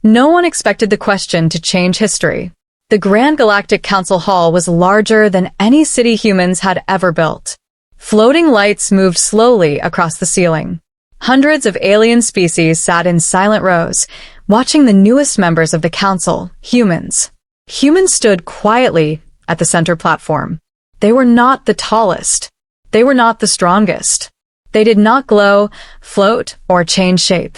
No one expected the question to change history. The Grand Galactic Council Hall was larger than any city humans had ever built. Floating lights moved slowly across the ceiling. Hundreds of alien species sat in silent rows, watching the newest members of the council, humans. Humans stood quietly at the center platform. They were not the tallest. They were not the strongest. They did not glow, float, or change shape.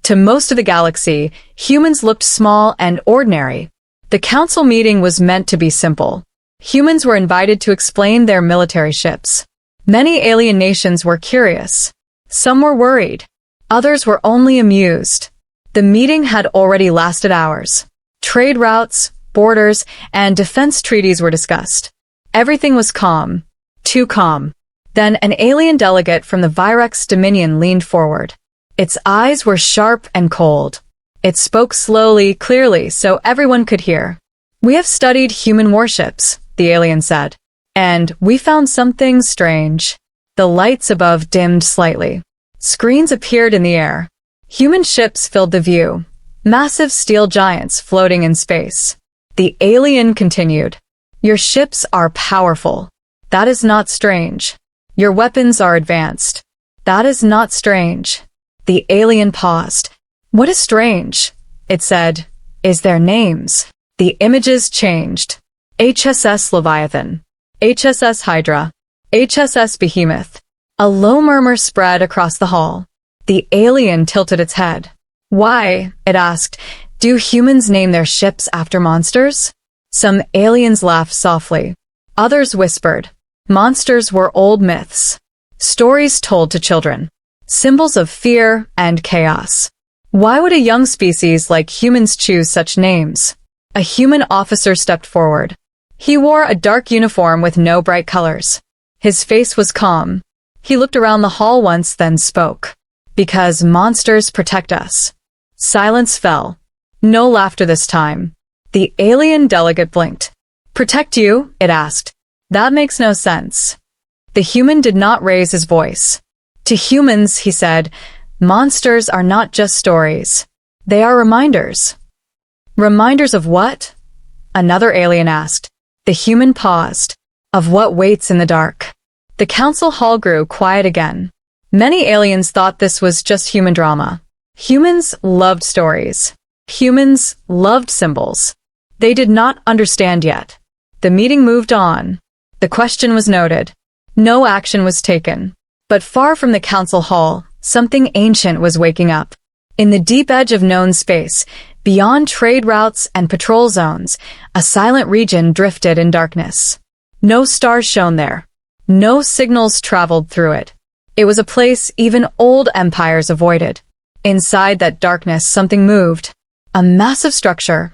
To most of the galaxy, humans looked small and ordinary. The council meeting was meant to be simple. Humans were invited to explain their military ships. Many alien nations were curious. Some were worried. Others were only amused. The meeting had already lasted hours. Trade routes, borders, and defense treaties were discussed. Everything was calm. Too calm. Then an alien delegate from the Virex Dominion leaned forward. Its eyes were sharp and cold. It spoke slowly, clearly, so everyone could hear. "We have studied human warships," the alien said. "And we found something strange." The lights above dimmed slightly. Screens appeared in the air. Human ships filled the view. Massive steel giants floating in space. The alien continued. "Your ships are powerful. That is not strange. Your weapons are advanced. That is not strange." The alien paused. "What is strange?" it said. "Is their names." The images changed. HSS Leviathan. HSS Hydra. HSS Behemoth. A low murmur spread across the hall. The alien tilted its head. "Why," it asked, "do humans name their ships after monsters?" Some aliens laughed softly. Others whispered. Monsters were old myths. Stories told to children. Symbols of fear and chaos. Why would a young species like humans choose such names? A human officer stepped forward. He wore a dark uniform with no bright colors. His face was calm. He looked around the hall once, then spoke. "Because monsters protect us." Silence fell. No laughter this time. The alien delegate blinked. "Protect you?" it asked. "That makes no sense." The human did not raise his voice. "To humans," he said, "monsters are not just stories. They are reminders." "Reminders of what?" another alien asked. The human paused. "Of what waits in the dark." The council hall grew quiet again. Many aliens thought this was just human drama. Humans loved stories. Humans loved symbols. They did not understand yet. The meeting moved on. The question was noted. No action was taken. But far from the council hall, something ancient was waking up. In the deep edge of known space, beyond trade routes and patrol zones, a silent region drifted in darkness. No stars shone there. No signals traveled through it. It was a place even old empires avoided. Inside that darkness, something moved. A massive structure,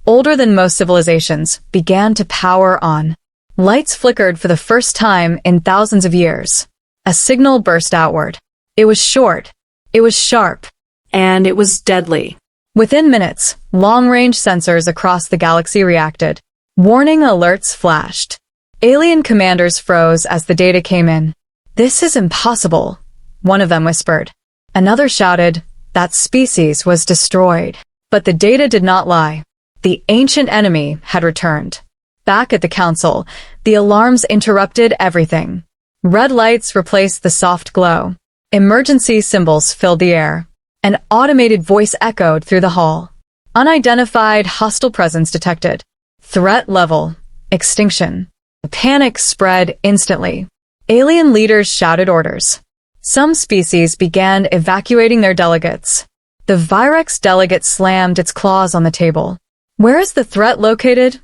older than most civilizations, began to power on. Lights flickered for the first time in thousands of years. A signal burst outward. It was short. It was sharp. And it was deadly. Within minutes, long-range sensors across the galaxy reacted. Warning alerts flashed. Alien commanders froze as the data came in. "This is impossible," one of them whispered. Another shouted, "That species was destroyed." But the data did not lie. The ancient enemy had returned. Back at the council, the alarms interrupted everything. Red lights replaced the soft glow. Emergency symbols filled the air. An automated voice echoed through the hall. Unidentified hostile presence detected. Threat level. Extinction. The panic spread instantly. Alien leaders shouted orders. Some species began evacuating their delegates. The Virex delegate slammed its claws on the table. "Where is the threat located?"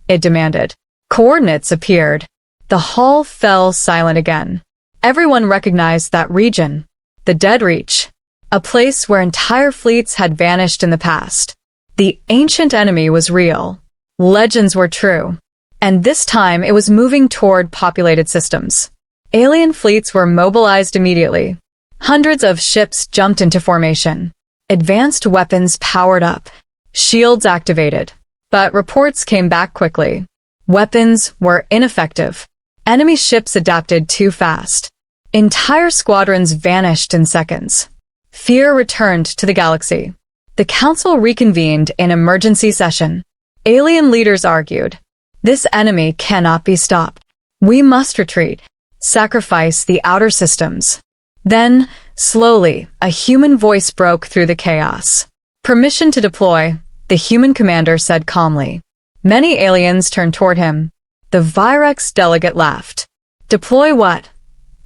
it demanded. Coordinates appeared. The hall fell silent again. Everyone recognized that region. The Dead Reach. A place where entire fleets had vanished in the past. The ancient enemy was real. Legends were true. And this time it was moving toward populated systems. Alien fleets were mobilized immediately. Hundreds of ships jumped into formation. Advanced weapons powered up. Shields activated. But reports came back quickly. Weapons were ineffective. Enemy ships adapted too fast. Entire squadrons vanished in seconds. Fear returned to the galaxy. The council reconvened in emergency session. Alien leaders argued, "This enemy cannot be stopped. We must retreat, sacrifice the outer systems." Then, slowly, a human voice broke through the chaos. "Permission to deploy," the human commander said calmly. Many aliens turned toward him. The Virex delegate laughed. "Deploy what?"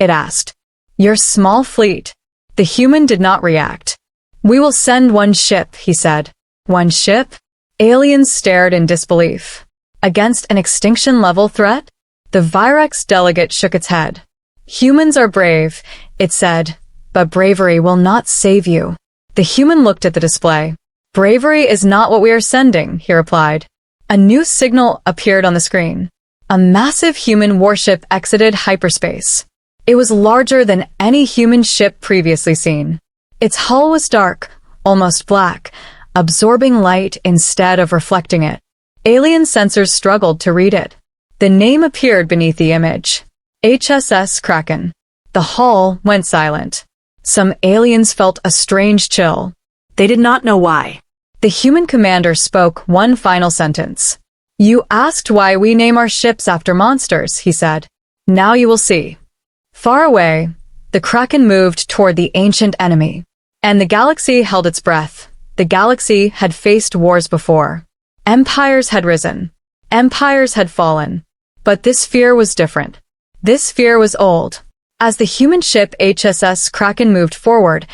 it asked. "Your small fleet." The human did not react. "We will send one ship," he said. "One ship?" Aliens stared in disbelief. "Against an extinction-level threat?" The Virex delegate shook its head. "Humans are brave," it said, "but bravery will not save you." The human looked at the display. "Bravery is not what we are sending," he replied. A new signal appeared on the screen. A massive human warship exited hyperspace. It was larger than any human ship previously seen. Its hull was dark, almost black, absorbing light instead of reflecting it. Alien sensors struggled to read it. The name appeared beneath the image. HSS Kraken. The hull went silent. Some aliens felt a strange chill. They did not know why. The human commander spoke one final sentence. "You asked why we name our ships after monsters," he said. "Now you will see." Far away, the Kraken moved toward the ancient enemy. And the galaxy held its breath. The galaxy had faced wars before. Empires had risen. Empires had fallen. But this fear was different. This fear was old. As the human ship HSS Kraken moved forward,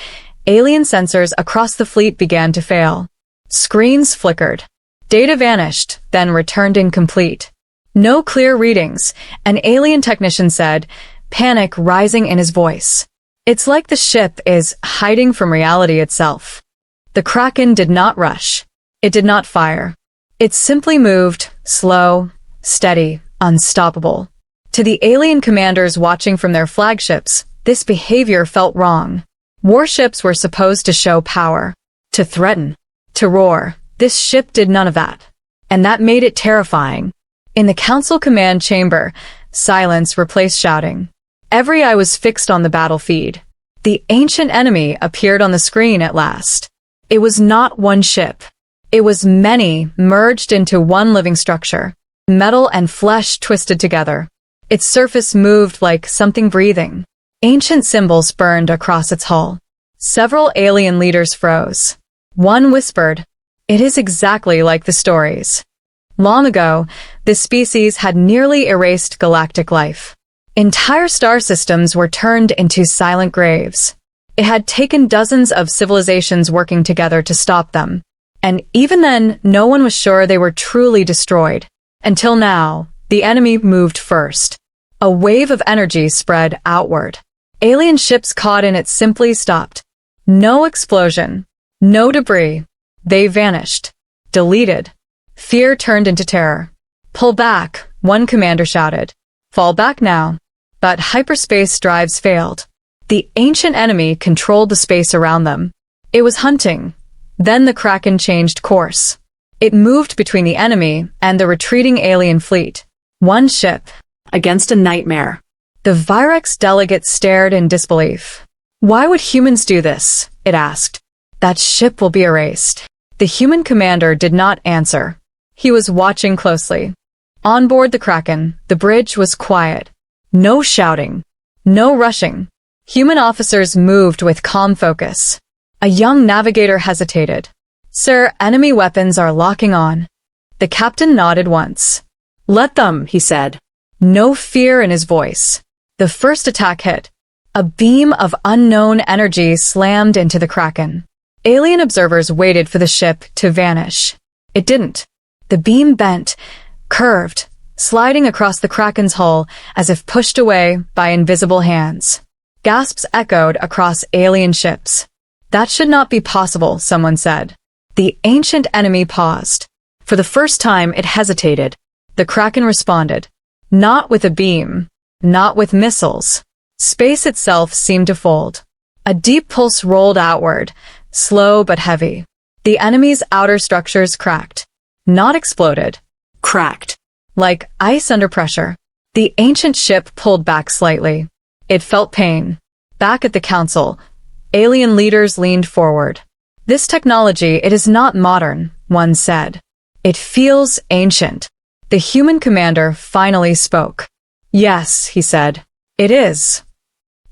alien sensors across the fleet began to fail. Screens flickered. Data vanished, then returned incomplete. No clear readings, an alien technician said, panic rising in his voice. "It's like the ship is hiding from reality itself." The Kraken did not rush. It did not fire. It simply moved, slow, steady, unstoppable. To the alien commanders watching from their flagships, this behavior felt wrong. Warships were supposed to show power, to threaten, to roar. This ship did none of that. And that made it terrifying. In the council command chamber, silence replaced shouting. Every eye was fixed on the battle feed. The ancient enemy appeared on the screen at last. It was not one ship. It was many merged into one living structure. Metal and flesh twisted together. Its surface moved like something breathing. Ancient symbols burned across its hull. Several alien leaders froze. One whispered, "It is exactly like the stories." Long ago, this species had nearly erased galactic life. Entire star systems were turned into silent graves. It had taken dozens of civilizations working together to stop them. And even then, no one was sure they were truly destroyed. Until now, the enemy moved first. A wave of energy spread outward. Alien ships caught in it simply stopped. No explosion. No debris. They vanished. Deleted. Fear turned into terror. "Pull back," one commander shouted. "Fall back now." But hyperspace drives failed. The ancient enemy controlled the space around them. It was hunting. Then the Kraken changed course. It moved between the enemy and the retreating alien fleet. One ship. Against a nightmare. The Virex delegate stared in disbelief. "Why would humans do this?" it asked. "That ship will be erased." The human commander did not answer. He was watching closely. On board the Kraken, the bridge was quiet. No shouting. No rushing. Human officers moved with calm focus. A young navigator hesitated. "Sir, enemy weapons are locking on." The captain nodded once. "Let them," he said. No fear in his voice. The first attack hit. A beam of unknown energy slammed into the Kraken. Alien observers waited for the ship to vanish. It didn't. The beam bent, curved, sliding across the Kraken's hull as if pushed away by invisible hands. Gasps echoed across alien ships. "That should not be possible," someone said. The ancient enemy paused. For the first time, it hesitated. The Kraken responded. Not with a beam. Not with missiles. Space itself seemed to fold. A deep pulse rolled outward, slow but heavy. The enemy's outer structures cracked. Not exploded. Cracked. Like ice under pressure. The ancient ship pulled back slightly. It felt pain. Back at the council, alien leaders leaned forward. This technology, it is not modern, one said. It feels ancient. The human commander finally spoke. Yes, he said. It is.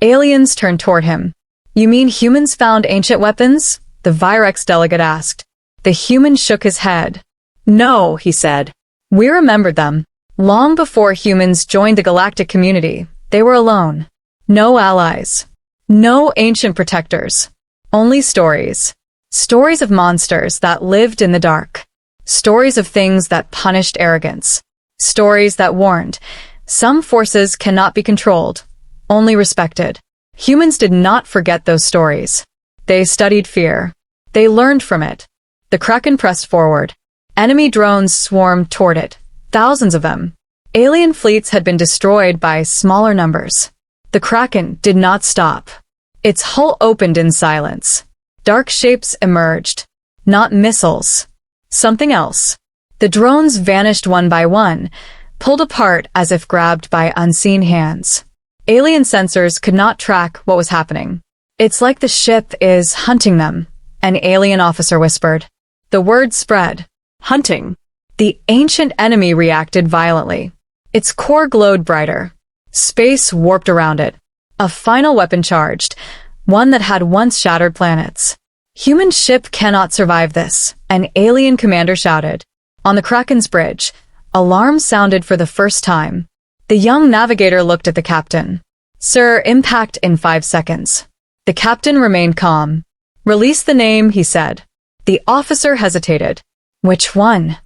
Aliens turned toward him. You mean humans found ancient weapons? The Virex delegate asked. The human shook his head. No, he said. We remembered them. Long before humans joined the galactic community, they were alone. No allies. No ancient protectors. Only stories. Stories of monsters that lived in the dark. Stories of things that punished arrogance. Stories that warned. Some forces cannot be controlled, only respected. Humans did not forget those stories. They studied fear. They learned from it. The Kraken pressed forward. Enemy drones swarmed toward it, thousands of them. Alien fleets had been destroyed by smaller numbers. The Kraken did not stop. Its hull opened in silence. Dark shapes emerged. Not missiles. Something else. The drones vanished one by one, pulled apart as if grabbed by unseen hands. Alien sensors could not track what was happening. It's like the ship is hunting them, an alien officer whispered. The word spread. Hunting. The ancient enemy reacted violently. Its core glowed brighter. Space warped around it. A final weapon charged, one that had once shattered planets. Human ship cannot survive this, an alien commander shouted. On the Kraken's bridge, alarms sounded for the first time. The young navigator looked at the captain. Sir, impact in 5 seconds. The captain remained calm. Release the name, he said. The officer hesitated. Which one?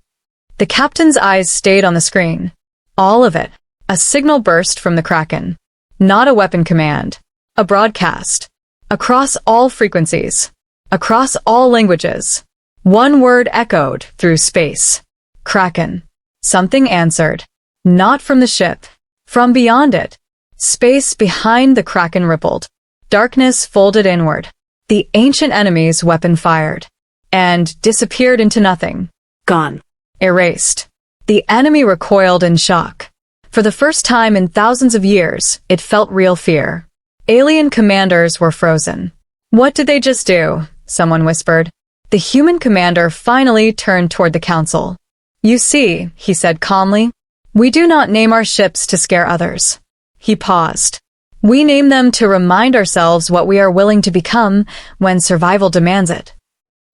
The captain's eyes stayed on the screen. All of it. A signal burst from the Kraken. Not a weapon command. A broadcast. Across all frequencies. Across all languages. One word echoed through space. Kraken. Something answered. Not from the ship. From beyond it. Space behind the Kraken rippled. Darkness folded inward. The ancient enemy's weapon fired. And disappeared into nothing. Gone. Erased. The enemy recoiled in shock. For the first time in thousands of years, it felt real fear. Alien commanders were frozen. What did they just do? Someone whispered. The human commander finally turned toward the council. You see, he said calmly, we do not name our ships to scare others. He paused. We name them to remind ourselves what we are willing to become when survival demands it.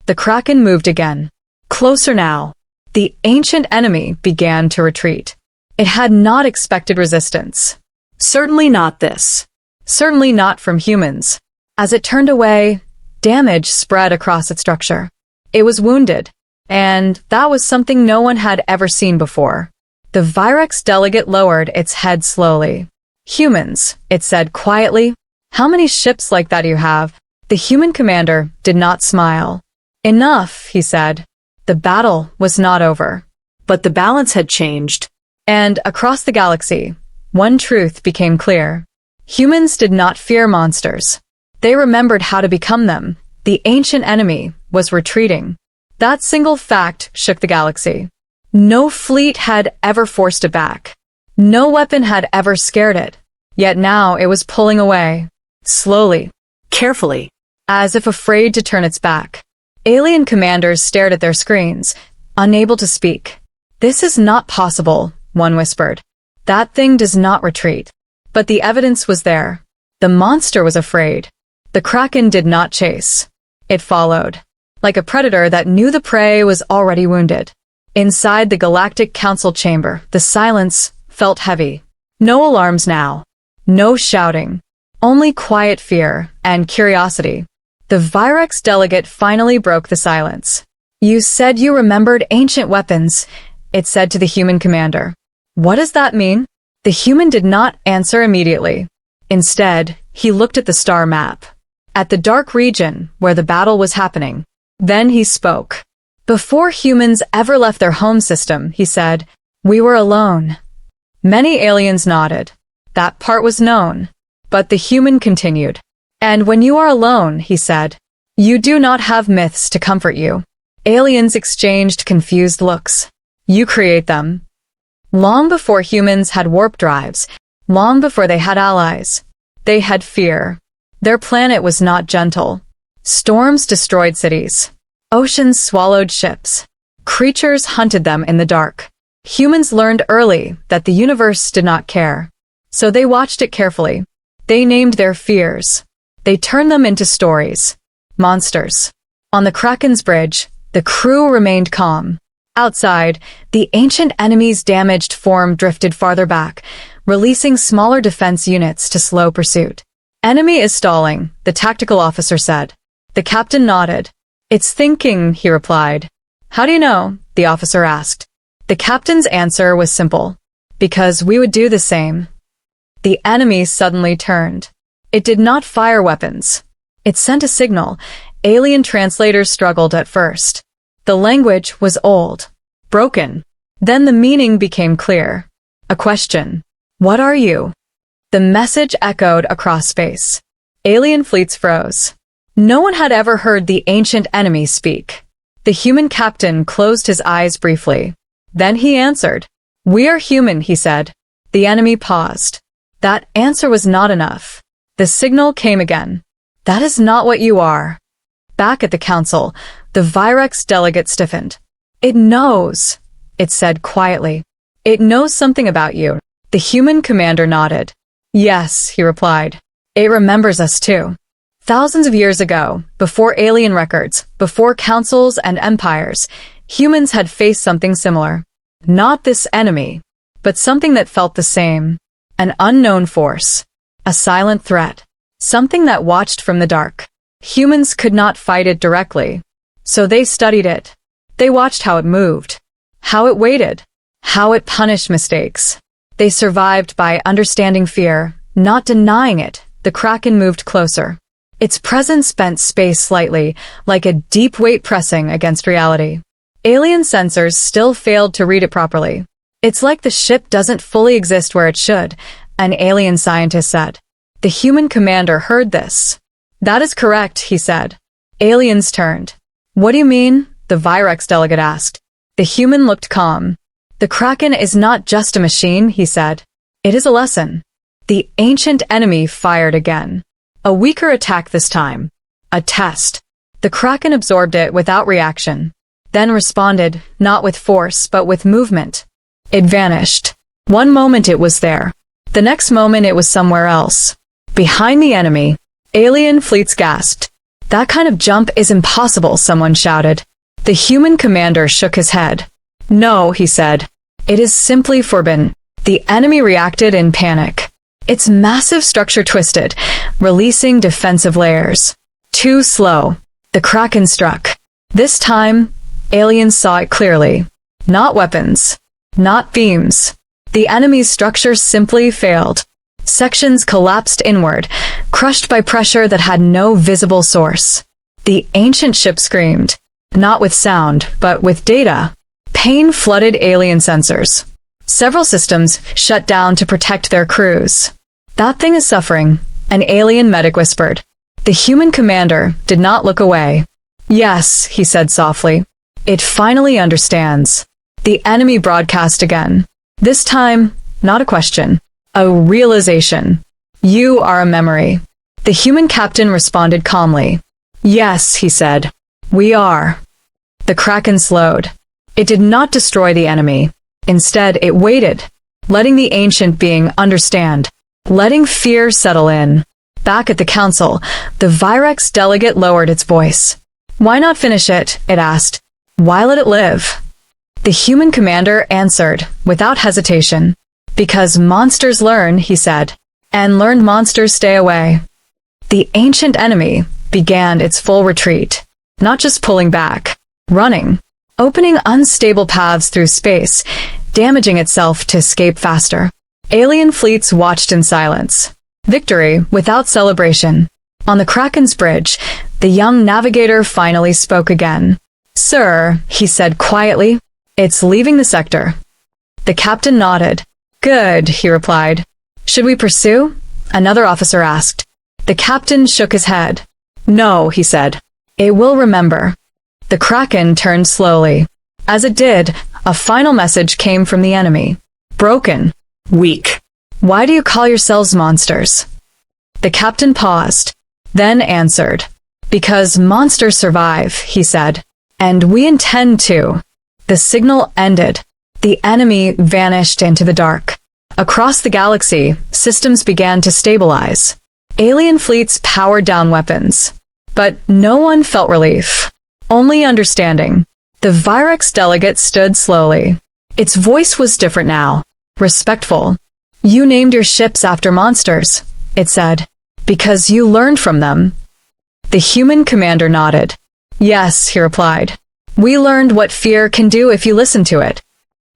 The Kraken moved again. Closer now. The ancient enemy began to retreat. It had not expected resistance. Certainly not this. Certainly not from humans. As it turned away, damage spread across its structure. It was wounded, and that was something no one had ever seen before. The Virex delegate lowered its head slowly. Humans, it said quietly. How many ships like that do you have? The human commander did not smile. Enough, he said. The battle was not over. But the balance had changed. And across the galaxy, one truth became clear. Humans did not fear monsters. They remembered how to become them. The ancient enemy was retreating. That single fact shook the galaxy. No fleet had ever forced it back. No weapon had ever scared it. Yet now it was pulling away. Slowly. Carefully. As if afraid to turn its back. Alien commanders stared at their screens, unable to speak. This is not possible, one whispered. That thing does not retreat. But the evidence was there. The monster was afraid. The Kraken did not chase. It followed. Like a predator that knew the prey was already wounded. Inside the Galactic Council chamber, the silence felt heavy. No alarms now. No shouting. Only quiet fear and curiosity. The Virex delegate finally broke the silence. You said you remembered ancient weapons, it said to the human commander. What does that mean? The human did not answer immediately. Instead, he looked at the star map. At the dark region where the battle was happening. Then he spoke. Before humans ever left their home system, he said, we were alone. Many aliens nodded. That part was known. But the human continued. And when you are alone, he said, you do not have myths to comfort you. Aliens exchanged confused looks. You create them. Long before humans had warp drives, long before they had allies, they had fear. Their planet was not gentle. Storms destroyed cities. Oceans swallowed ships. Creatures hunted them in the dark. Humans learned early that the universe did not care. So they watched it carefully. They named their fears. They turned them into stories. Monsters. On the Kraken's bridge, the crew remained calm. Outside, the ancient enemy's damaged form drifted farther back, releasing smaller defense units to slow pursuit. Enemy is stalling, the tactical officer said. The captain nodded. It's thinking, he replied. How do you know? The officer asked. The captain's answer was simple. Because we would do the same. The enemy suddenly turned. It did not fire weapons. It sent a signal. Alien translators struggled at first. The language was old, broken. Then the meaning became clear. A question. What are you? The message echoed across space. Alien fleets froze. No one had ever heard the ancient enemy speak. The human captain closed his eyes briefly. Then he answered. We are human, he said. The enemy paused. That answer was not enough. The signal came again. That is not what you are. Back at the council, the Virex delegate stiffened. It knows, it said quietly. It knows something about you. The human commander nodded. Yes, he replied. It remembers us too. Thousands of years ago, before alien records, before councils and empires, humans had faced something similar. Not this enemy, but something that felt the same. An unknown force. A silent threat. Something that watched from the dark. Humans could not fight it directly. So they studied it. They watched how it moved. How it waited. How it punished mistakes. They survived by understanding fear, not denying it. The Kraken moved closer. Its presence bent space slightly, like a deep weight pressing against reality. Alien sensors still failed to read it properly. It's like the ship doesn't fully exist where it should, an alien scientist said. The human commander heard this. That is correct, he said. Aliens turned. What do you mean? The Virex delegate asked. The human looked calm. The Kraken is not just a machine, he said. It is a lesson. The ancient enemy fired again. A weaker attack this time. A test. The Kraken absorbed it without reaction. Then responded, not with force, but with movement. It vanished. One moment it was there. The next moment it was somewhere else. Behind the enemy. Alien fleets gasped. That kind of jump is impossible, someone shouted. The human commander shook his head. No, he said. It is simply forbidden. The enemy reacted in panic. Its massive structure twisted, releasing defensive layers. Too slow. The Kraken struck. This time, aliens saw it clearly. Not weapons. Not beams. The enemy's structure simply failed. Sections collapsed inward, crushed by pressure that had no visible source. The ancient ship screamed. Not with sound, but with data. Pain flooded alien sensors. Several systems shut down to protect their crews. That thing is suffering, an alien medic whispered. The human commander did not look away. Yes, he said softly. It finally understands. The enemy broadcast again. This time, not a question. A realization. You are a memory. The human captain responded calmly. Yes, he said. We are. The Kraken slowed. It did not destroy the enemy. Instead, it waited, letting the ancient being understand, letting fear settle in. Back at the council, the Virex delegate lowered its voice. Why not finish it? It asked. Why let it live? The human commander answered, without hesitation. Because monsters learn, he said, and learned monsters stay away. The ancient enemy began its full retreat, not just pulling back, running, opening unstable paths through space, damaging itself to escape faster. Alien fleets watched in silence. Victory without celebration. On the Kraken's bridge, the young navigator finally spoke again. Sir, he said quietly, it's leaving the sector. The captain nodded. Good, he replied. Should we pursue? Another officer asked. The captain shook his head. No, he said. It will remember. The Kraken turned slowly. As it did, a final message came from the enemy. Broken. Weak. Why do you call yourselves monsters? The captain paused, then answered. Because monsters survive, he said. And we intend to. The signal ended. The enemy vanished into the dark. Across the galaxy, systems began to stabilize. Alien fleets powered down weapons. But no one felt relief. Only understanding. The Virex delegate stood slowly. Its voice was different now. Respectful. You named your ships after monsters, it said. Because you learned from them. The human commander nodded. Yes, he replied. We learned what fear can do if you listen to it.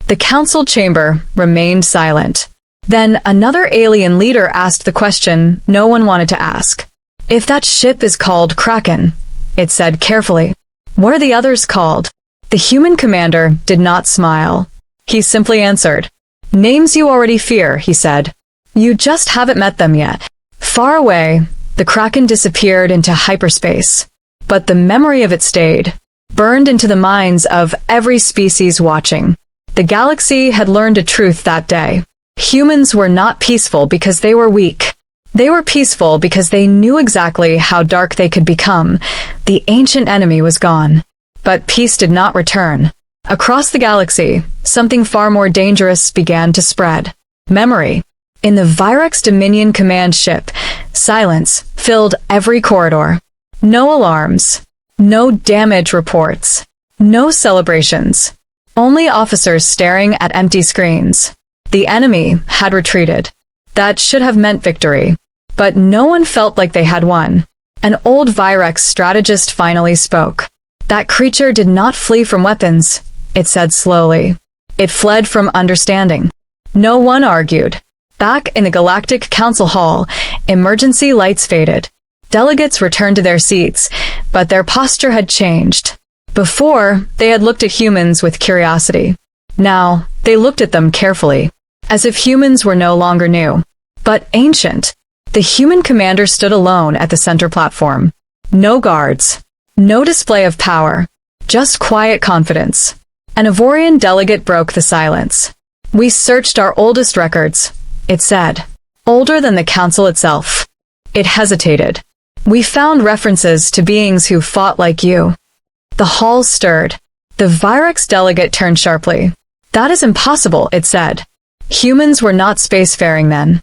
The council chamber remained silent. Then another alien leader asked the question no one wanted to ask. If that ship is called Kraken, it said carefully. What are the others called? The human commander did not smile. He simply answered. Names you already fear, he said. You just haven't met them yet. Far away, the Kraken disappeared into hyperspace. But the memory of it stayed, burned into the minds of every species watching. The galaxy had learned a truth that day. Humans were not peaceful because they were weak. They were peaceful because they knew exactly how dark they could become. The ancient enemy was gone. But peace did not return. Across the galaxy, something far more dangerous began to spread. Memory. In the Virex Dominion command ship, silence filled every corridor. No alarms. No damage reports. No celebrations. Only officers staring at empty screens. The enemy had retreated. That should have meant victory. But no one felt like they had won. An old Virex strategist finally spoke. That creature did not flee from weapons, it said slowly. It fled from understanding. No one argued. Back in the Galactic Council Hall, emergency lights faded. Delegates returned to their seats, but their posture had changed. Before, they had looked at humans with curiosity. Now, they looked at them carefully, as if humans were no longer new, but ancient. The human commander stood alone at the center platform. No guards. No display of power. Just quiet confidence. An Ivorian delegate broke the silence. We searched our oldest records, it said. Older than the council itself. It hesitated. We found references to beings who fought like you. The hall stirred. The Virex delegate turned sharply. That is impossible, it said. Humans were not spacefaring then.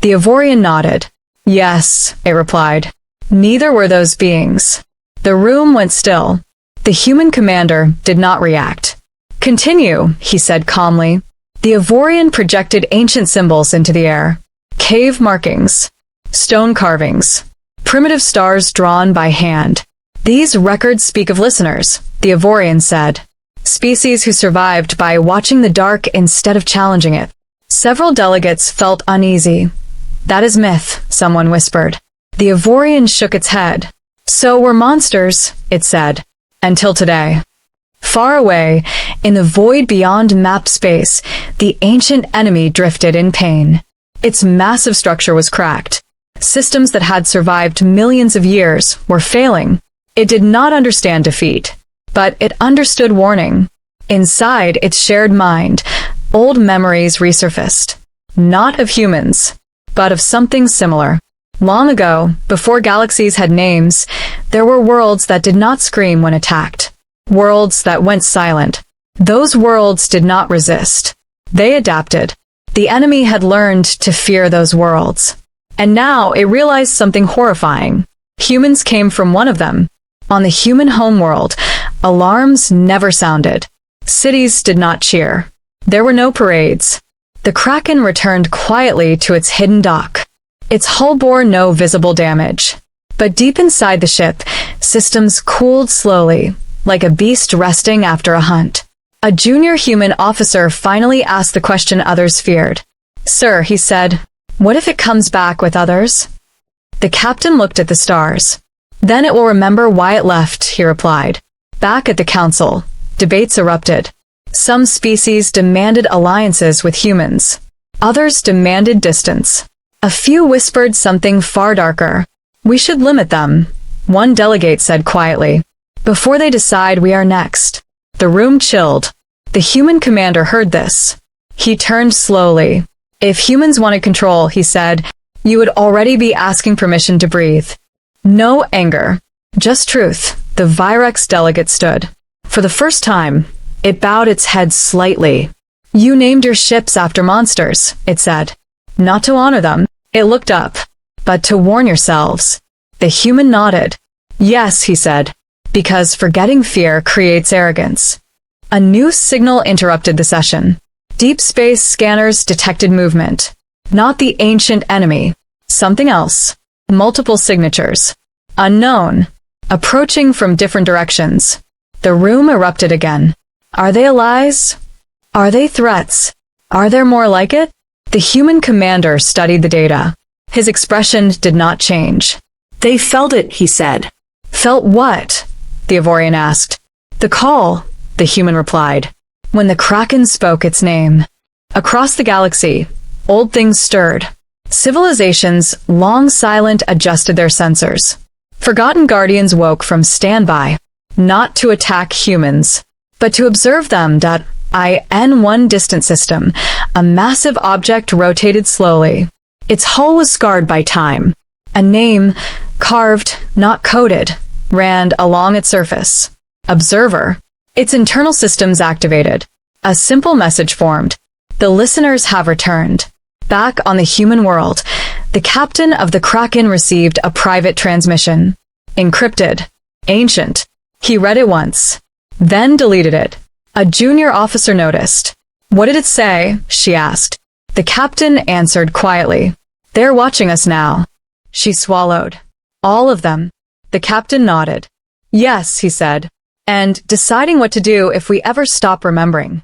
The Ivorian nodded. Yes, it replied. Neither were those beings. The room went still. The human commander did not react. Continue, he said calmly. The Ivorian projected ancient symbols into the air. Cave markings. Stone carvings. Primitive stars drawn by hand. These records speak of listeners, the Ivorian said. Species who survived by watching the dark instead of challenging it. Several delegates felt uneasy. That is myth, someone whispered. The Ivorian shook its head. So we're monsters, it said. Until today. Far away, in the void beyond map space, the ancient enemy drifted in pain. Its massive structure was cracked. Systems that had survived millions of years were failing. It did not understand defeat, but it understood warning. Inside its shared mind, old memories resurfaced. Not of humans, but of something similar. Long ago, before galaxies had names, there were worlds that did not scream when attacked. Worlds that went silent. Those worlds did not resist. They adapted. The enemy had learned to fear those worlds. And now it realized something horrifying. Humans came from one of them. On the human homeworld, alarms never sounded. Cities did not cheer. There were no parades. The Kraken returned quietly to its hidden dock. Its hull bore no visible damage. But deep inside the ship, systems cooled slowly, like a beast resting after a hunt. A junior human officer finally asked the question others feared. Sir, he said, what if it comes back with others? The captain looked at the stars. Then it will remember why it left, he replied. Back at the council, debates erupted. Some species demanded alliances with humans. Others demanded distance. A few whispered something far darker. We should limit them, one delegate said quietly. Before they decide we are next. The room chilled. The human commander heard this. He turned slowly. If humans wanted control, he said, you would already be asking permission to breathe. No anger. Just truth. The Virex delegate stood. For the first time, it bowed its head slightly. You named your ships after monsters, it said. Not to honor them, it looked up, but to warn yourselves. The human nodded. Yes, he said, because forgetting fear creates arrogance. A new signal interrupted the session. Deep space scanners detected movement. Not the ancient enemy. Something else. Multiple signatures. Unknown. Approaching from different directions. The room erupted again. Are they lies? Are they threats? Are there more like it? The human commander studied the data. His expression did not change. They felt it, he said. Felt what? The Ivorian asked. The call, the human replied. When the Kraken spoke its name. Across the galaxy, old things stirred. Civilizations, long silent, adjusted their sensors. Forgotten guardians woke from standby, not to attack humans, but to observe them. In one distant system, a massive object rotated slowly. Its hull was scarred by time. A name, carved, not coded, ran along its surface. Observer. Its internal systems activated. A simple message formed. The listeners have returned. Back on the human world, the captain of the Kraken received a private transmission. Encrypted. Ancient. He read it once. Then deleted it. A junior officer noticed. What did it say? She asked. The captain answered quietly. They're watching us now. She swallowed. All of them. The captain nodded. Yes, he said. And deciding what to do if we ever stop remembering.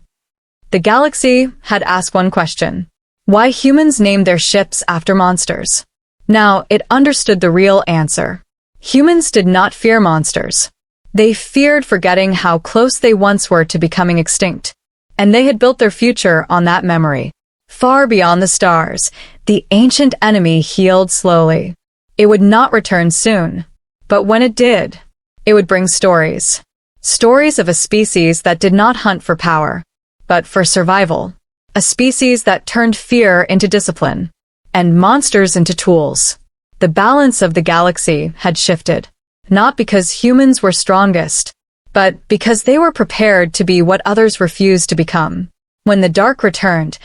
The galaxy had asked one question. Why humans named their ships after monsters. Now, it understood the real answer. Humans did not fear monsters. They feared forgetting how close they once were to becoming extinct. And they had built their future on that memory. Far beyond the stars, the ancient enemy healed slowly. It would not return soon. But when it did, it would bring stories. Stories of a species that did not hunt for power, but for survival. A species that turned fear into discipline, and monsters into tools. The balance of the galaxy had shifted, not because humans were strongest, but because they were prepared to be what others refused to become. When the dark returned,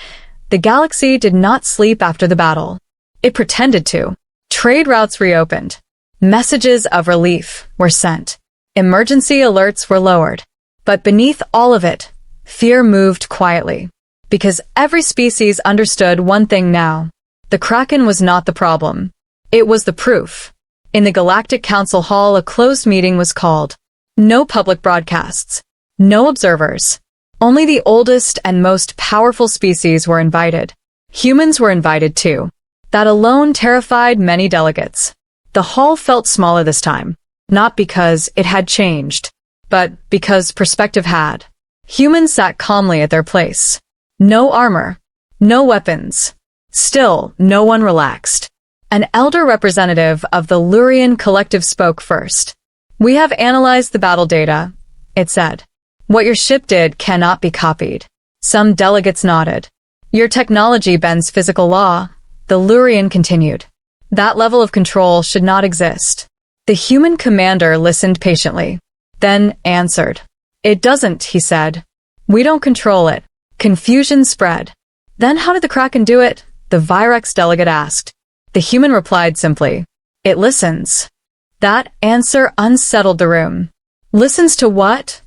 the galaxy did not sleep after the battle. It pretended to. Trade routes reopened. Messages of relief were sent. Emergency alerts were lowered. But beneath all of it, fear moved quietly. Because every species understood one thing now. The Kraken was not the problem. It was the proof. In the Galactic Council Hall, a closed meeting was called. No public broadcasts. No observers. Only the oldest and most powerful species were invited. Humans were invited too. That alone terrified many delegates. The hall felt smaller this time. Not because it had changed, but because perspective had. Humans sat calmly at their place. No armor. No weapons. Still, no one relaxed. An elder representative of the Lurian collective spoke first. We have analyzed the battle data, it said. What your ship did cannot be copied. Some delegates nodded. Your technology bends physical law, the Lurian continued. That level of control should not exist. The human commander listened patiently, then answered. It doesn't, he said. We don't control it. Confusion spread. Then how did the Kraken do it? The Virex delegate asked. The human replied simply. It listens. That answer unsettled the room. Listens to what?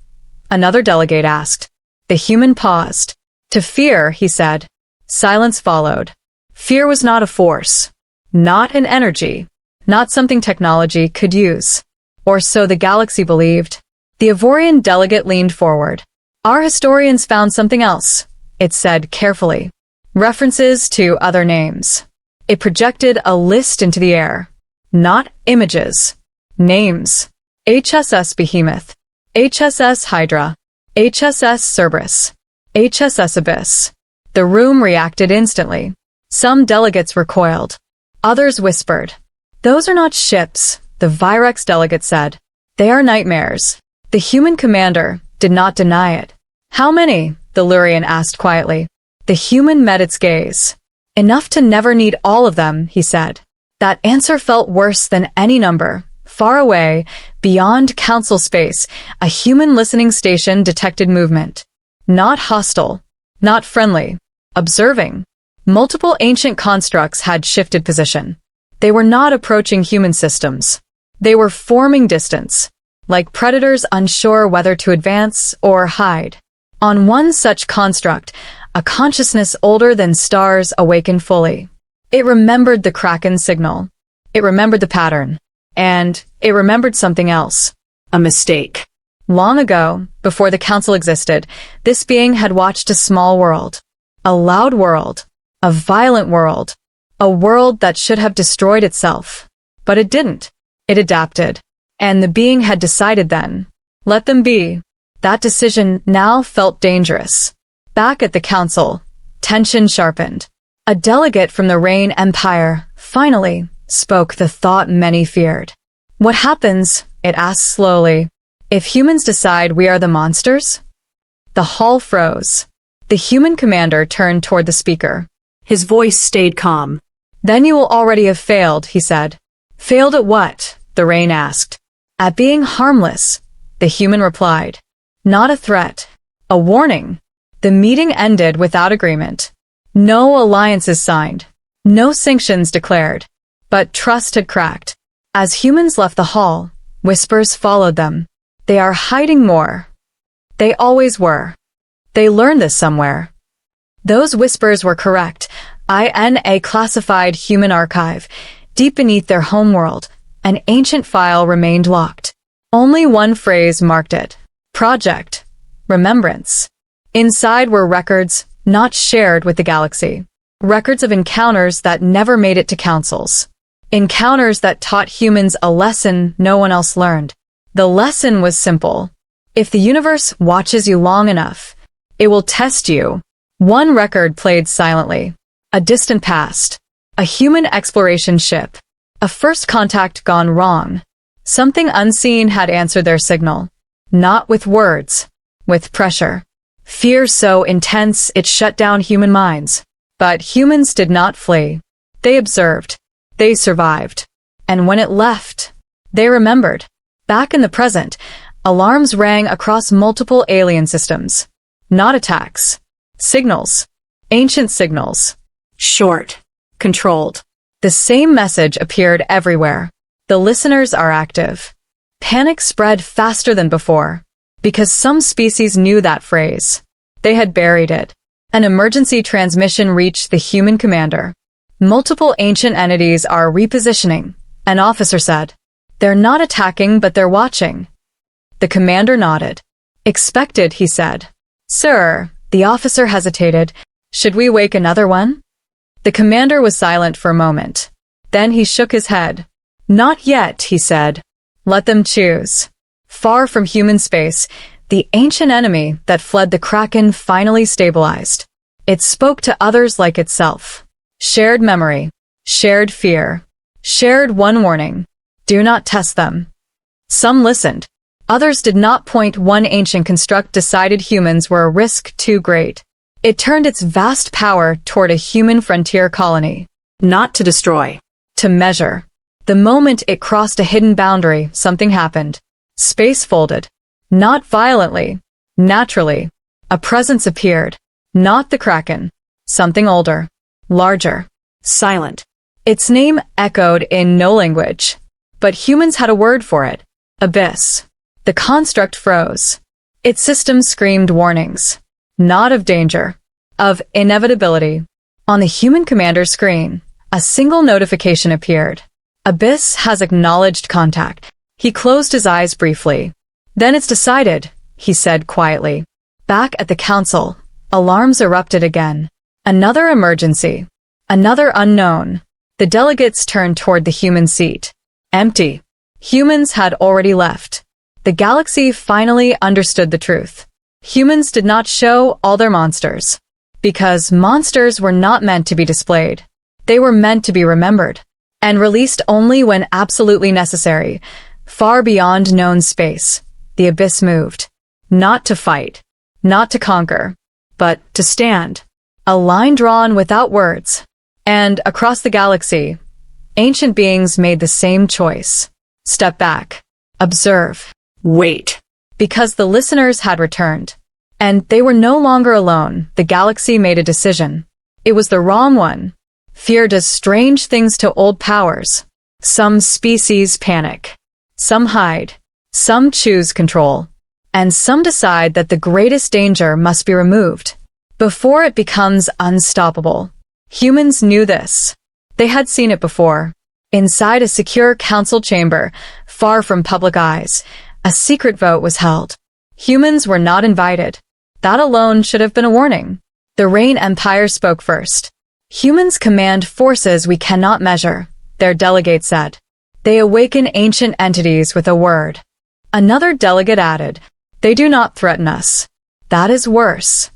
Another delegate asked. The human paused. To fear, he said. Silence followed. Fear was not a force. Not an energy. Not something technology could use. Or so the galaxy believed. The Ivorian delegate leaned forward. Our historians found something else, it said carefully. References to other names. It projected a list into the air. Not images. Names. HSS Behemoth. HSS Hydra. HSS Cerberus. HSS Abyss. The room reacted instantly. Some delegates recoiled. Others whispered. Those are not ships, the Virex delegate said. They are nightmares. The human commander did not deny it. How many? The Lurian asked quietly. The human met its gaze. Enough to never need all of them, he said. That answer felt worse than any number, Far away, beyond council space, a human listening station detected movement. Not hostile, not friendly, observing. Multiple ancient constructs had shifted position. They were not approaching human systems. They were forming distance, like predators unsure whether to advance or hide. On one such construct, a consciousness older than stars awakened fully. It remembered the Kraken signal. It remembered the pattern. And it remembered something else. A mistake. Long ago, before the council existed, this being had watched a small world. A loud world. A violent world. A world that should have destroyed itself. But it didn't. It adapted. And the being had decided then. Let them be. That decision now felt dangerous. Back at the council, tension sharpened. A delegate from the Rain Empire, finally, spoke the thought many feared. What happens, it asked slowly, if humans decide we are the monsters? The hall froze. The human commander turned toward the speaker. His voice stayed calm. Then you will already have failed, he said. Failed at what? The Rain asked. At being harmless, the human replied. Not a threat. A warning. The meeting ended without agreement. No alliances signed. No sanctions declared. But trust had cracked. As humans left the hall, whispers followed them. They are hiding more. They always were. They learned this somewhere. Those whispers were correct. In a classified human archive, deep beneath their homeworld, an ancient file remained locked. Only one phrase marked it. Project. Remembrance. Inside were records not shared with the galaxy. Records of encounters that never made it to councils. Encounters that taught humans a lesson no one else learned. The lesson was simple. If the universe watches you long enough, it will test you. One record played silently. A distant past. A human exploration ship. A first contact gone wrong. Something unseen had answered their signal. Not with words. With pressure. Fear so intense it shut down human minds. But humans did not flee. They observed. They survived. And when it left, they remembered. Back in the present, alarms rang across multiple alien systems. Not attacks. Signals. Ancient signals. Short. Controlled. The same message appeared everywhere. The listeners are active. Panic spread faster than before. Because some species knew that phrase. They had buried it. An emergency transmission reached the human commander. Multiple ancient entities are repositioning, an officer said. They're not attacking, but they're watching. The commander nodded. Expected, he said. Sir, the officer hesitated. Should we wake another one? The commander was silent for a moment. Then he shook his head. Not yet, he said. Let them choose. Far from human space, the ancient enemy that fled the Kraken finally stabilized. It spoke to others like itself. Shared memory. Shared fear. Shared one warning. Do not test them. Some listened. Others did not. One ancient construct decided humans were a risk too great. It turned its vast power toward a human frontier colony. Not to destroy. To measure. The moment it crossed a hidden boundary, something happened. Space folded. Not violently. Naturally. A presence appeared. Not the Kraken. Something older. Larger. Silent. Its name echoed in no language. But humans had a word for it. Abyss. The construct froze. Its system screamed warnings. Not of danger. Of inevitability. On the human commander's screen, a single notification appeared. Abyss has acknowledged contact. He closed his eyes briefly. Then it's decided, he said quietly. Back at the council, alarms erupted again. Another emergency. Another unknown. The delegates turned toward the human seat. Empty. Humans had already left. The galaxy finally understood the truth. Humans did not show all their monsters. Because monsters were not meant to be displayed. They were meant to be remembered. And released only when absolutely necessary. Far beyond known space, the abyss moved. Not to fight. Not to conquer. But to stand. A line drawn without words. And across the galaxy, ancient beings made the same choice. Step back. Observe. Wait. Because the listeners had returned. And they were no longer alone. The galaxy made a decision. It was the wrong one. Fear does strange things to old powers. Some species panic. Some hide. Some choose control. And some decide that the greatest danger must be removed before it becomes unstoppable. Humans knew this. They had seen it before. Inside a secure council chamber, far from public eyes, a secret vote was held. Humans were not invited. That alone should have been a warning. The Rain Empire spoke first. Humans command forces we cannot measure, their delegate said. They awaken ancient entities with a word. Another delegate added, they do not threaten us. That is worse.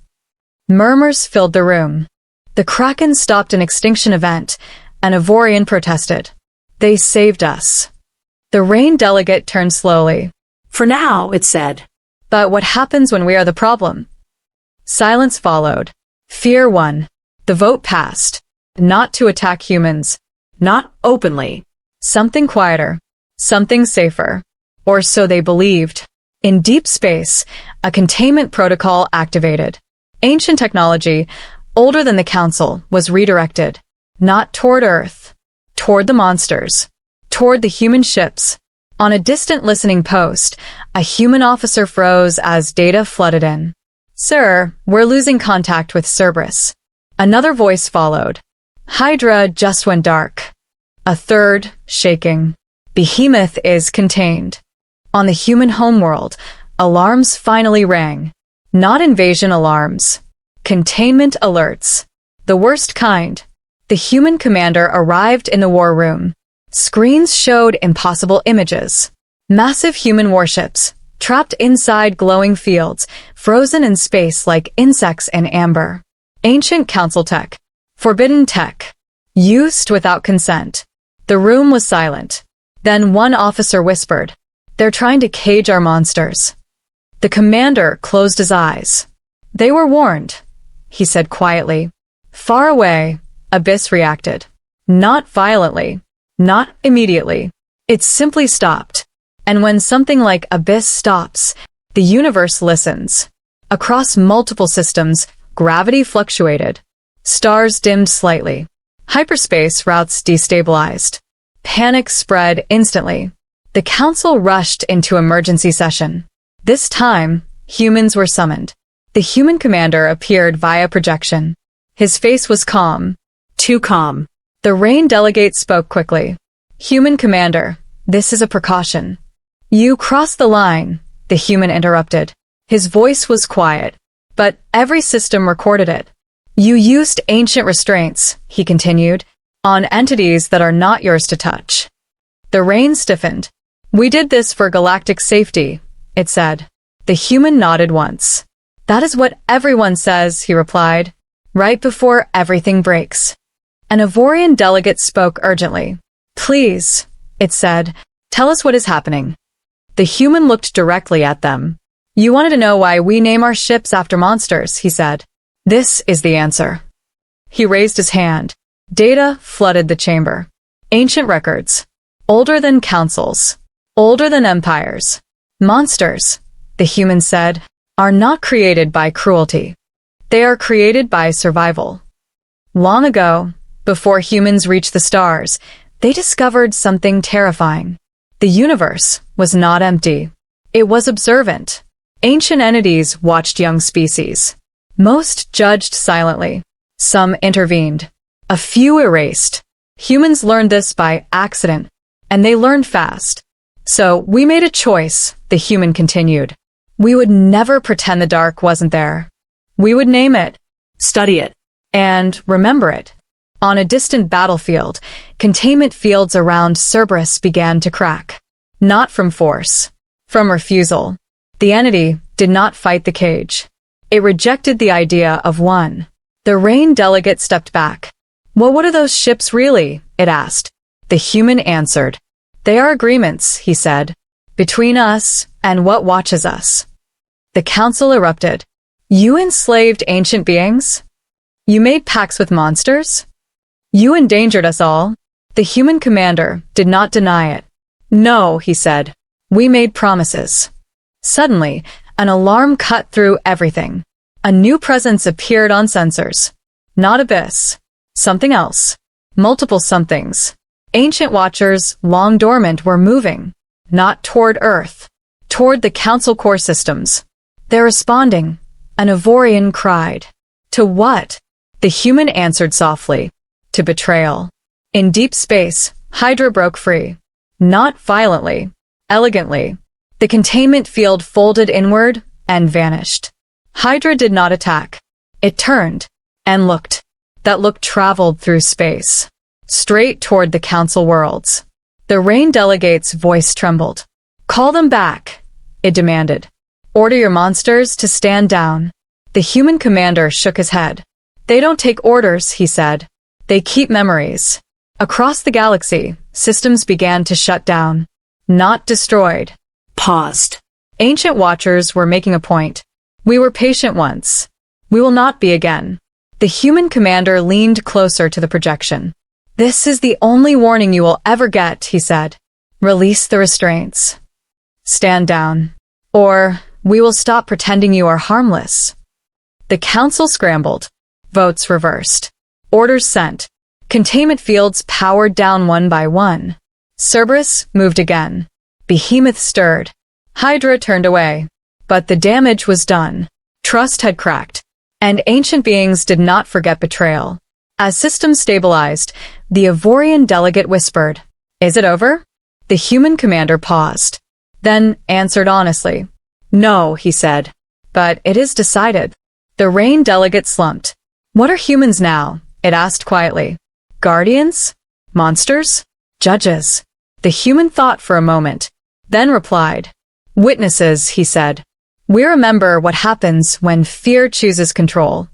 Murmurs filled the room. The Kraken stopped an extinction event, and Ivorian protested. They saved us. The Rain delegate turned slowly. For now, it said. But what happens when we are the problem? Silence followed. Fear won. The vote passed. Not to attack humans. Not openly. Something quieter. Something safer. Or so they believed. In deep space, a containment protocol activated. Ancient technology, older than the Council, was redirected. Not toward Earth. Toward the monsters. Toward the human ships. On a distant listening post, a human officer froze as data flooded in. Sir, we're losing contact with Cerberus. Another voice followed. Hydra just went dark. A third, shaking. Behemoth is contained. On the human homeworld, alarms finally rang. Not invasion alarms. Containment alerts. The worst kind. The human commander arrived in the war room. Screens showed impossible images. Massive human warships, trapped inside glowing fields, frozen in space like insects in amber. Ancient council tech. Forbidden tech. Used without consent. The room was silent. Then one officer whispered, they're trying to cage our monsters. The commander closed his eyes. They were warned, he said quietly. Far away, Abyss reacted. Not violently. Not immediately. It simply stopped. And when something like Abyss stops, the universe listens. Across multiple systems, gravity fluctuated. Stars dimmed slightly. Hyperspace routes destabilized. Panic spread instantly. The council rushed into emergency session. This time, humans were summoned. The human commander appeared via projection. His face was calm. Too calm. The Rain delegate spoke quickly. Human commander, this is a precaution. You crossed the line, the human interrupted. His voice was quiet, but every system recorded it. You used ancient restraints, he continued, on entities that are not yours to touch. The Rain stiffened. We did this for galactic safety, it said. The human nodded once. That is what everyone says, he replied, right before everything breaks. An Ivorian delegate spoke urgently. Please, it said, tell us what is happening. The human looked directly at them. You wanted to know why we name our ships after monsters, he said. This is the answer. He raised his hand. Data flooded the chamber. Ancient records. Older than councils. Older than empires. Monsters, the human said, are not created by cruelty. They are created by survival. Long ago, before humans reached the stars, they discovered something terrifying. The universe was not empty. It was observant. Ancient entities watched young species. Most judged silently. Some intervened. A few erased. Humans learned this by accident, and they learned fast. So we made a choice, the human continued. We would never pretend the dark wasn't there. We would name it, study it, and remember it. On a distant battlefield, containment fields around Cerberus began to crack. Not from force. From refusal. The entity did not fight the cage. It rejected the idea of one. The Rain delegate stepped back. Well, what are those ships really? It asked. The human answered. They are agreements, he said, between us and what watches us. The council erupted. You enslaved ancient beings? You made pacts with monsters? You endangered us all. The human commander did not deny it. No, he said. We made promises. Suddenly, an alarm cut through everything. A new presence appeared on sensors. Not abyss. Something else. Multiple somethings. Ancient watchers, long dormant, were moving. Not toward Earth. Toward the Council core systems. They're responding. An Ivorian cried. To what? The human answered softly. To betrayal. In deep space, Hydra broke free. Not violently. Elegantly. The containment field folded inward and vanished. Hydra did not attack. It turned and looked. That look traveled through space. Straight toward the Council worlds. The Rain delegate's voice trembled. Call them back, it demanded. Order your monsters to stand down. The human commander shook his head. They don't take orders, he said. They keep memories. Across the galaxy, systems began to shut down. Not destroyed. Paused. Ancient watchers were making a point. We were patient once. We will not be again. The human commander leaned closer to the projection. This is the only warning you will ever get, he said. Release the restraints. Stand down. Or we will stop pretending you are harmless. The council scrambled. Votes reversed. Orders sent. Containment fields powered down one by one. Cerberus moved again. Behemoth stirred. Hydra turned away. But the damage was done. Trust had cracked. And ancient beings did not forget betrayal. As systems stabilized, the Ivorian delegate whispered, Is it over? The human commander paused. Then answered honestly. No, he said. But it is decided. The Rain delegate slumped. What are humans now? It asked quietly. Guardians? Monsters? Judges? The human thought for a moment, then replied. Witnesses, he said. We remember what happens when fear chooses control.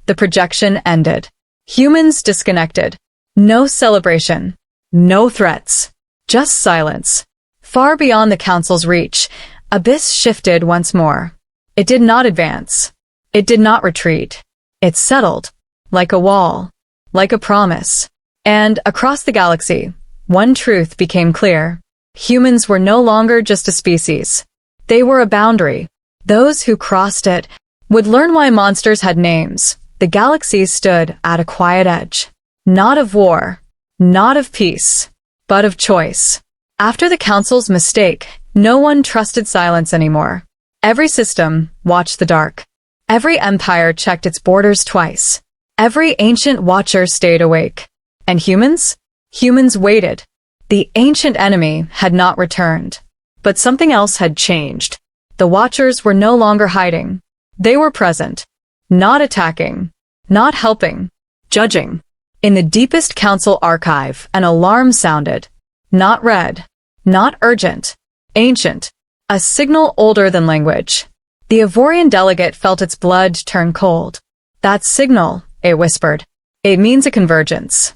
The projection ended. Humans disconnected. No celebration. No threats. Just silence. Far beyond the council's reach, Abyss shifted once more. It did not advance. It did not retreat. It settled. Like a wall. Like a promise. And across the galaxy, one truth became clear. Humans were no longer just a species. They were a boundary. Those who crossed it would learn why monsters had names. The galaxy stood at a quiet edge. Not of war. Not of peace. But of choice. After the council's mistake, no one trusted silence anymore. Every system watched the dark. Every empire checked its borders twice. Every ancient watcher stayed awake. And humans? Humans waited. The ancient enemy had not returned. But something else had changed. The watchers were no longer hiding. They were present. Not attacking. Not helping. Judging. In the deepest council archive, an alarm sounded. Not red. Not urgent. Ancient. A signal older than language. The Ivorian delegate felt its blood turn cold. That signal, it whispered. It means a convergence.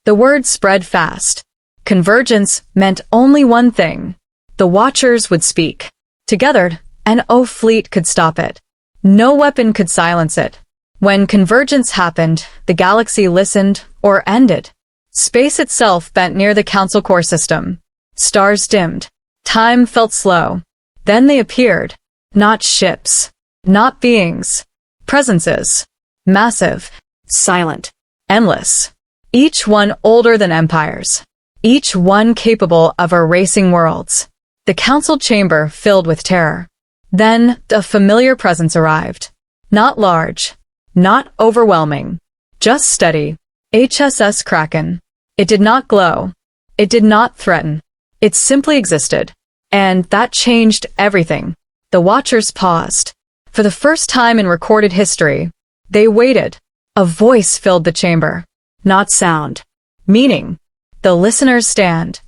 The word spread fast. Convergence meant only one thing. The watchers would speak. Together, and no fleet could stop it. No weapon could silence it. When convergence happened, the galaxy listened or ended. Space itself bent near the council core system. Stars dimmed. Time felt slow. Then they appeared. Not ships. Not beings. Presences. Massive. Silent. Endless. Each one older than empires. Each one capable of erasing worlds. The council chamber filled with terror. Then a familiar presence arrived. Not large. Not overwhelming. Just steady. HSS Kraken. It did not glow. It did not threaten. It simply existed. And that changed everything. The watchers paused. For the first time in recorded history, they waited. A voice filled the chamber. Not sound. Meaning. The listeners stand.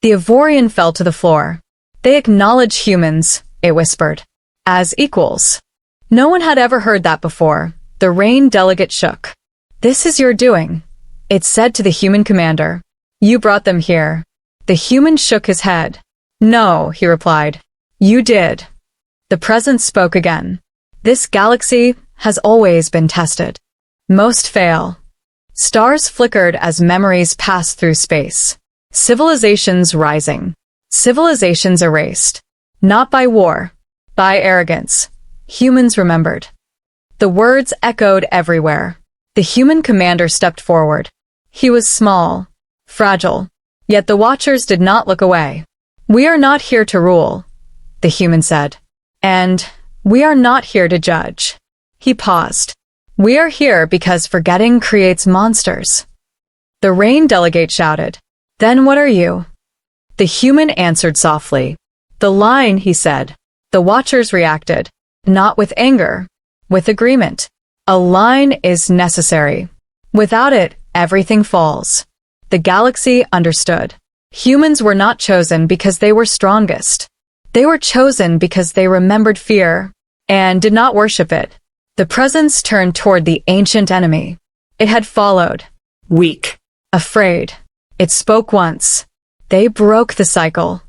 The Ivorian fell to the floor. They acknowledge humans, it whispered. As equals. No one had ever heard that before. The Rain delegate shook. This is your doing, it said to the human commander. You brought them here. The human shook his head. No, he replied. You did. The presence spoke again. This galaxy has always been tested. Most fail. Stars flickered as memories passed through space. Civilizations rising. Civilizations erased. Not by war, by arrogance. Humans remembered. The words echoed everywhere. The human commander stepped forward. He was small, fragile, yet the watchers did not look away. "We are not here to rule," the human said. "And we are not here to judge." He paused. "We are here because forgetting creates monsters." The rain delegate shouted, "Then what are you?" The human answered softly. "The line," he said. The watchers reacted, not with anger, with agreement. A line is necessary. Without it, everything falls. The galaxy understood. Humans were not chosen because they were strongest. They were chosen because they remembered fear and did not worship it. The presence turned toward the ancient enemy. It had followed. Weak. Afraid. It spoke once. They broke the cycle.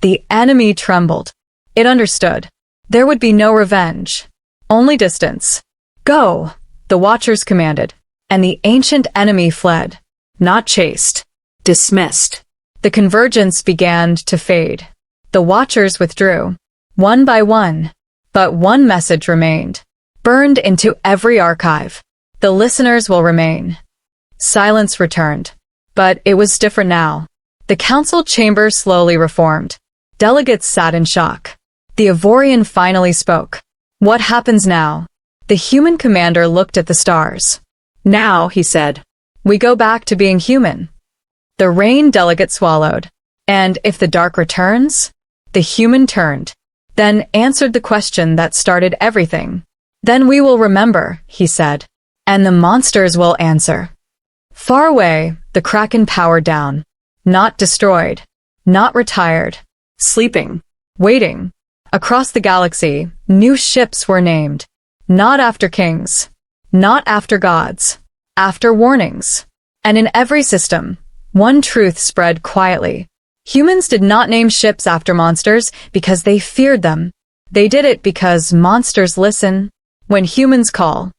The enemy trembled. It understood. There would be no revenge. Only distance. "Go," the watchers commanded. And the ancient enemy fled. Not chased. Dismissed. The convergence began to fade. The watchers withdrew, one by one. But one message remained, burned into every archive. The listeners will remain. Silence returned. But it was different now. The council chamber slowly reformed. Delegates sat in shock. The Ivorian finally spoke. "What happens now?" The human commander looked at the stars. "Now," he said, "we go back to being human." The rain delegate swallowed. "And if the dark returns?" The human turned, then answered the question that started everything. "Then we will remember," he said, "and the monsters will answer." Far away, the Kraken powered down. Not destroyed. Not retired. Sleeping. Waiting. Across the galaxy, new ships were named. Not after kings. Not after gods. After warnings. And in every system, one truth spread quietly. Humans did not name ships after monsters because they feared them. They did it because monsters listen when humans call.